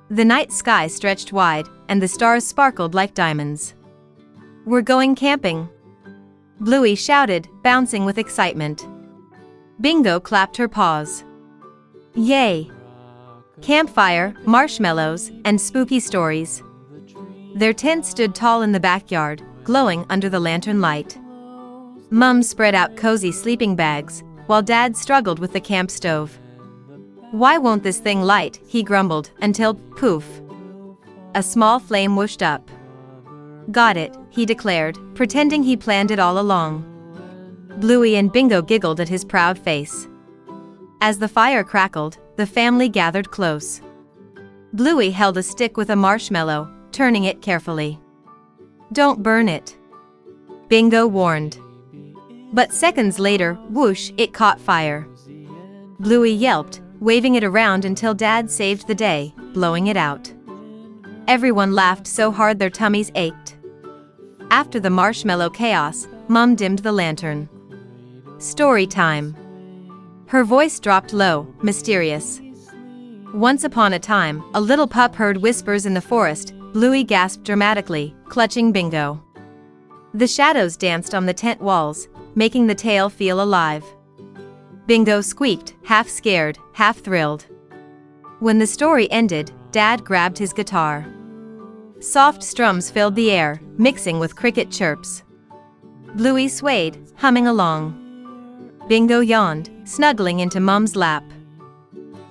The night sky stretched wide, and the stars sparkled like diamonds. "We're going camping!" Bluey shouted, bouncing with excitement. Bingo clapped her paws. Yay! Campfire, marshmallows, and spooky stories. Their tent stood tall in the backyard, glowing under the lantern light. Mum spread out cozy sleeping bags, while Dad struggled with the camp stove. "Why won't this thing light?" he grumbled, until, poof! A small flame whooshed up. "Got it," he declared, pretending he planned it all along. Bluey and Bingo giggled at his proud face. As the fire crackled, the family gathered close. Bluey held a stick with a marshmallow, turning it carefully. "Don't burn it," Bingo warned. But seconds later, whoosh, it caught fire. Bluey yelped, waving it around until Dad saved the day, blowing it out. Everyone laughed so hard their tummies ached. After the marshmallow chaos, Mum dimmed the lantern. Story time. Her voice dropped low, mysterious. "Once upon a time, a little pup heard whispers in the forest," Bluey gasped dramatically, clutching Bingo. The shadows danced on the tent walls, making the tale feel alive. Bingo squeaked, half scared, half thrilled. When the story ended, Dad grabbed his guitar. Soft strums filled the air, mixing with cricket chirps. Bluey swayed, humming along. Bingo yawned, snuggling into Mum's lap.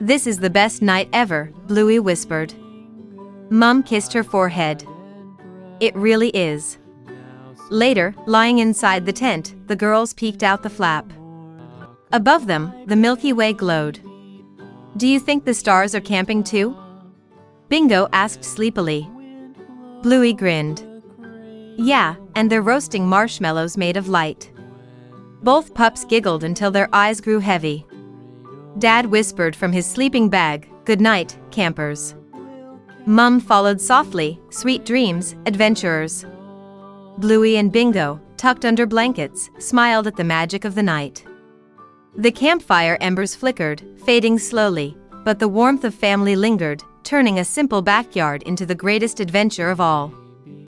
"This is the best night ever," Bluey whispered. Mum kissed her forehead. "It really is." Later, lying inside the tent, the girls peeked out the flap. Above them, the Milky Way glowed. "Do you think the stars are camping too?" Bingo asked sleepily. Bluey grinned. "Yeah, and they're roasting marshmallows made of light." Both pups giggled until their eyes grew heavy. Dad whispered from his sleeping bag, "Good night, campers." Mum followed softly, "Sweet dreams, adventurers." Bluey and Bingo, tucked under blankets, smiled at the magic of the night. The campfire embers flickered, fading slowly, but the warmth of family lingered, turning a simple backyard into the greatest adventure of all.